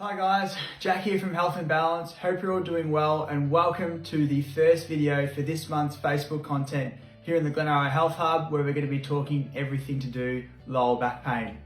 Hi guys, Jack here from Health and Balance. Hope you're all doing well and welcome to the first video for this month's Facebook content here in the Glenara Health Hub, where we're going to be talking everything to do lower back pain.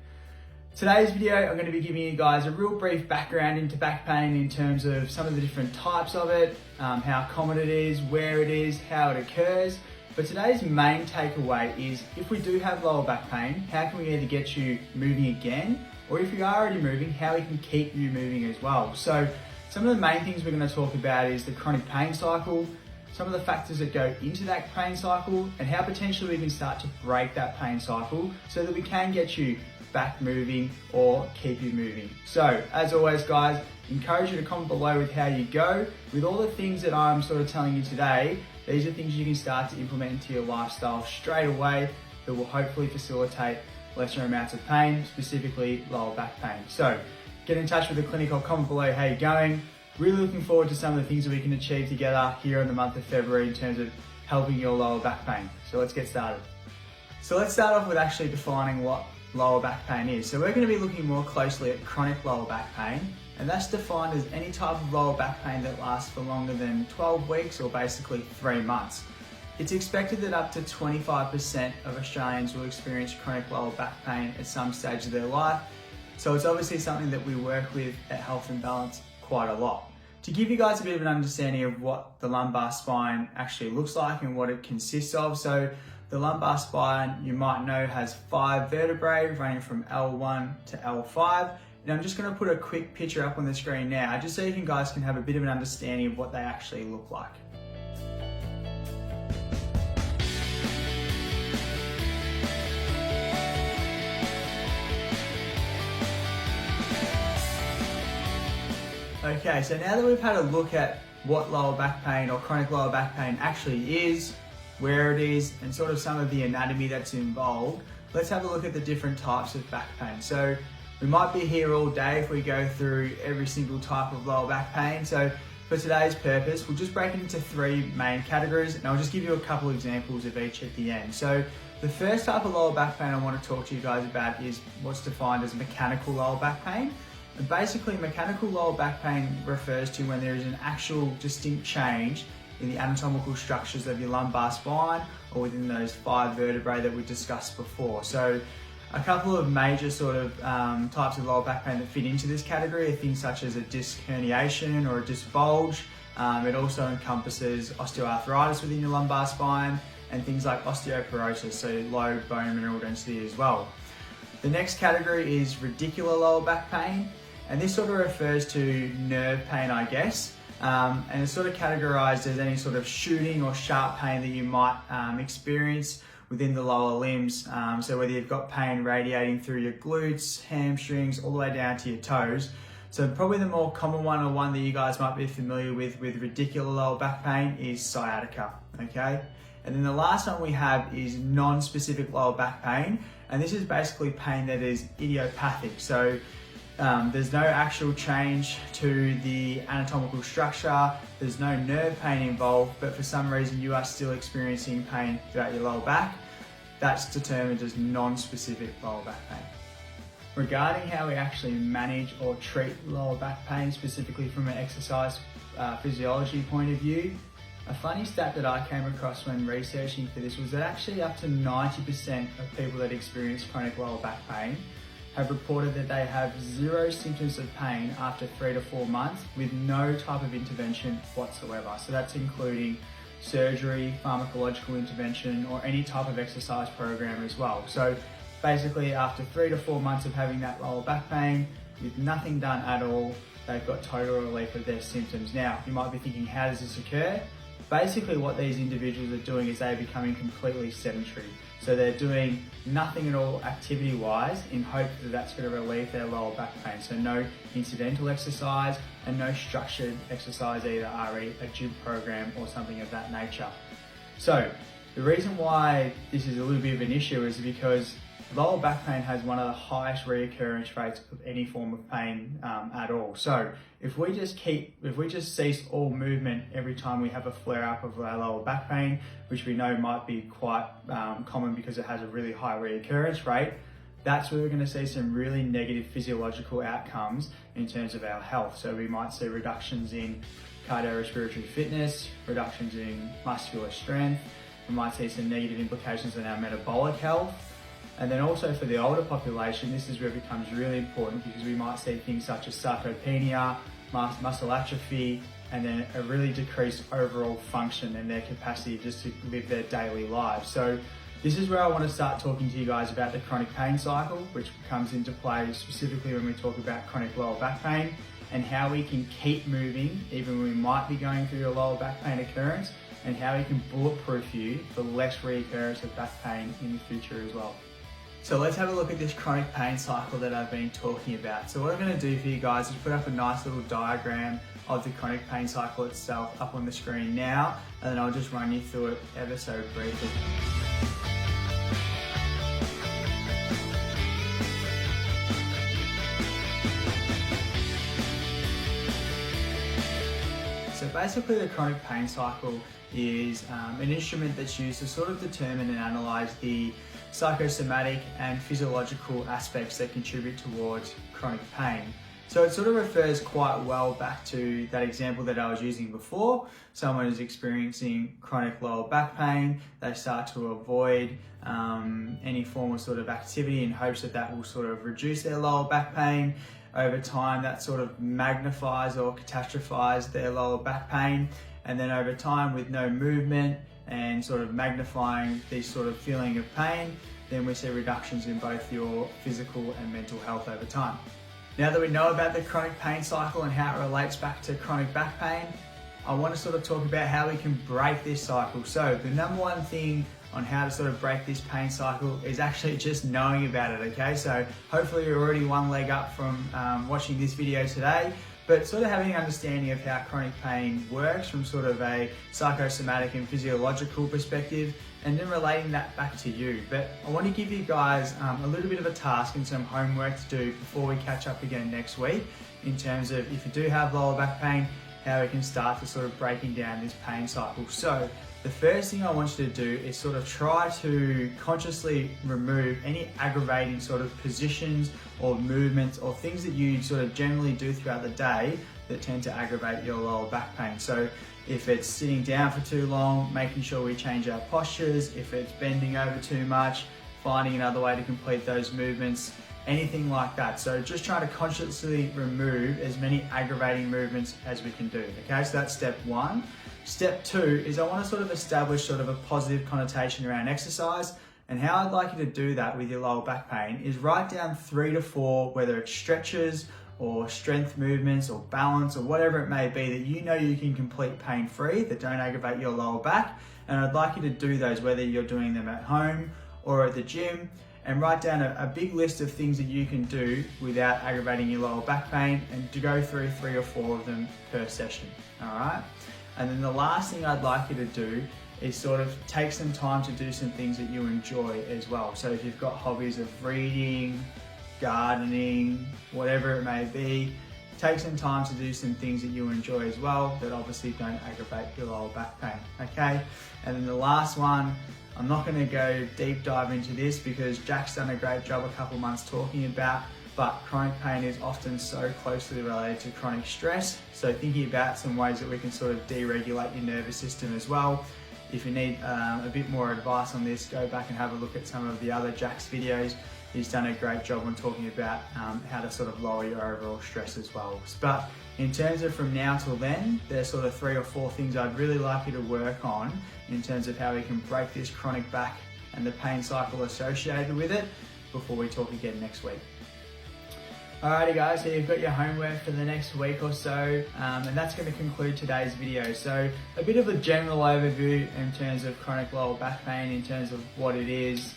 Today's video, I'm going to be giving you guys a real brief background into back pain in terms of some of the different types of it, how common it is, where it is, how it occurs. But today's main takeaway is if we do have lower back pain, how can we either get you moving again, or if you are already moving, how we can keep you moving as well. So some of the main things we're going to talk about is the chronic pain cycle, some of the factors that go into that pain cycle, and how potentially we can start to break that pain cycle so that we can get you back moving or keep you moving. So as always guys, encourage you to comment below with how you go. With all the things that I'm sort of telling you today, these are things you can start to implement into your lifestyle straight away that will hopefully facilitate lesser amounts of pain, specifically lower back pain. So get in touch with the clinic or comment below how you're going. Really looking forward to some of the things that we can achieve together here in the month of February in terms of helping your lower back pain. So let's get started. So let's start off with actually defining what lower back pain is. So we're going to be looking more closely at chronic lower back pain, and that's defined as any type of lower back pain that lasts for longer than 12 weeks or basically 3 months. It's expected that up to 25% of Australians will experience chronic lower back pain at some stage of their life. So it's obviously something that we work with at Health and Balance quite a lot. To give you guys a bit of an understanding of what the lumbar spine actually looks like and what it consists of. So the lumbar spine, you might know, has 5 vertebrae running from L1 to L5. And I'm just going to put a quick picture up on the screen now, just so you guys can have a bit of an understanding of what they actually look like. Okay, so now that we've had a look at what lower back pain or chronic lower back pain actually is, where it is, and sort of some of the anatomy that's involved, let's have a look at the different types of back pain. So we might be here all day if we go through every single type of lower back pain. So for today's purpose, we'll just break it into 3 main categories, and I'll just give you a couple of examples of each at the end. So the first type of lower back pain I want to talk to you guys about is what's defined as mechanical lower back pain. And basically, mechanical lower back pain refers to when there is an actual distinct change in the anatomical structures of your lumbar spine or within those 5 vertebrae that we discussed before. So a couple of major sort of types of lower back pain that fit into this category are things such as a disc herniation or a disc bulge. It also encompasses osteoarthritis within your lumbar spine and things like osteoporosis, so low bone mineral density as well. The next category is radicular lower back pain, and this sort of refers to nerve pain, I guess. And it's sort of categorized as any sort of shooting or sharp pain that you might experience within the lower limbs. So whether you've got pain radiating through your glutes, hamstrings, all the way down to your toes. So probably the more common one, or one that you guys might be familiar with radicular lower back pain, is sciatica, okay? And then the last one we have is non-specific lower back pain. And this is basically pain that is idiopathic. So there's no actual change to the anatomical structure, there's no nerve pain involved, but for some reason you are still experiencing pain throughout your lower back. That's determined as non-specific lower back pain. Regarding how we actually manage or treat lower back pain, specifically from an exercise physiology point of view, a funny stat that I came across when researching for this was that actually up to 90% of people that experience chronic lower back pain have reported that they have 0 symptoms of pain after 3 to 4 months with no type of intervention whatsoever. So that's including surgery, pharmacological intervention, or any type of exercise program as well. So basically after 3 to 4 months of having that lower back pain with nothing done at all, they've got total relief of their symptoms. Now, you might be thinking, how does this occur? Basically what these individuals are doing is they're becoming completely sedentary. So they're doing nothing at all activity-wise in hope that that's going to relieve their lower back pain. So no incidental exercise and no structured exercise either, i.e. a gym program or something of that nature. So the reason why this is a little bit of an issue is because lower back pain has one of the highest reoccurrence rates of any form of pain at all. So if we just cease all movement every time we have a flare-up of our lower back pain, which we know might be quite common because it has a really high reoccurrence rate, that's where we're going to see some really negative physiological outcomes in terms of our health. So we might see reductions in cardiorespiratory fitness, reductions in muscular strength. We might see some negative implications on our metabolic health. And then also for the older population, this is where it becomes really important, because we might see things such as sarcopenia, muscle atrophy, and then a really decreased overall function and their capacity just to live their daily lives. So this is where I want to start talking to you guys about the chronic pain cycle, which comes into play specifically when we talk about chronic lower back pain, and how we can keep moving even when we might be going through a lower back pain occurrence, and how we can bulletproof you for less reoccurrence of back pain in the future as well. So let's have a look at this chronic pain cycle that I've been talking about. So what I'm going to do for you guys is put up a nice little diagram of the chronic pain cycle itself up on the screen now, and then I'll just run you through it ever so briefly. So basically the chronic pain cycle is an instrument that's used to sort of determine and analyse the psychosomatic and physiological aspects that contribute towards chronic pain. So it sort of refers quite well back to that example that I was using before. Someone is experiencing chronic lower back pain, they start to avoid any form of sort of activity in hopes that that will sort of reduce their lower back pain. Over time, that sort of magnifies or catastrophises their lower back pain. And then over time, with no movement and sort of magnifying this sort of feeling of pain, then we see reductions in both your physical and mental health over time. Now that we know about the chronic pain cycle and how it relates back to chronic back pain, I want to sort of talk about how we can break this cycle. So the number one thing on how to sort of break this pain cycle is actually just knowing about it, okay? So hopefully you're already one leg up from watching this video today, but sort of having an understanding of how chronic pain works from sort of a psychosomatic and physiological perspective, and then relating that back to you. But I want to give you guys a little bit of a task and some homework to do before we catch up again next week, in terms of if you do have lower back pain, how we can start to sort of breaking down this pain cycle. So the first thing I want you to do is sort of try to consciously remove any aggravating sort of positions or movements or things that you sort of generally do throughout the day that tend to aggravate your lower back pain. So if it's sitting down for too long, making sure we change our postures. If it's bending over too much, finding another way to complete those movements, anything like that. So just trying to consciously remove as many aggravating movements as we can do. Okay, so that's step one. Step two is I want to sort of establish sort of a positive connotation around exercise. And how I'd like you to do that with your lower back pain is write down 3 to 4, whether it's stretches or strength movements or balance or whatever it may be, that you know you can complete pain-free, that don't aggravate your lower back. And I'd like you to do those whether you're doing them at home or at the gym, and write down a big list of things that you can do without aggravating your lower back pain, and to go through 3 or 4 of them per session, all right? And then the last thing I'd like you to do is sort of take some time to do some things that you enjoy as well. So if you've got hobbies of reading, gardening, whatever it may be, take some time to do some things that you enjoy as well that obviously don't aggravate your lower back pain, okay? And then the last one, I'm not going to go deep dive into this because Jack's done a great job a couple months talking about, but chronic pain is often so closely related to chronic stress. So thinking about some ways that we can sort of deregulate your nervous system as well. If you need a bit more advice on this, go back and have a look at some of the other Jack's videos. He's done a great job on talking about how to sort of lower your overall stress as well. But in terms of from now till then, there's sort of 3 or 4 things I'd really like you to work on in terms of how we can break this chronic back and the pain cycle associated with it before we talk again next week. Alrighty guys, so you've got your homework for the next week or so, and that's going to conclude today's video. So a bit of a general overview in terms of chronic lower back pain, in terms of what it is,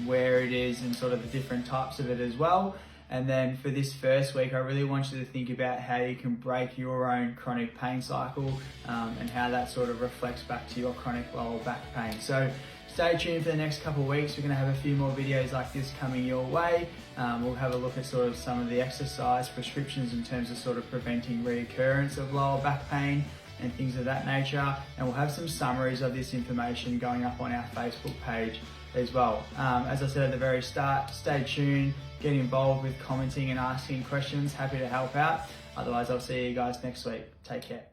where it is, and sort of the different types of it as well. And then for this first week, I really want you to think about how you can break your own chronic pain cycle and how that sort of reflects back to your chronic lower back pain. So stay tuned for the next couple of weeks. We're going to have a few more videos like this coming your way. We'll have a look at sort of some of the exercise prescriptions in terms of sort of preventing reoccurrence of lower back pain and things of that nature. And we'll have some summaries of this information going up on our Facebook page as well. As I said at the very start, stay tuned, get involved with commenting and asking questions. Happy to help out. Otherwise, I'll see you guys next week. Take care.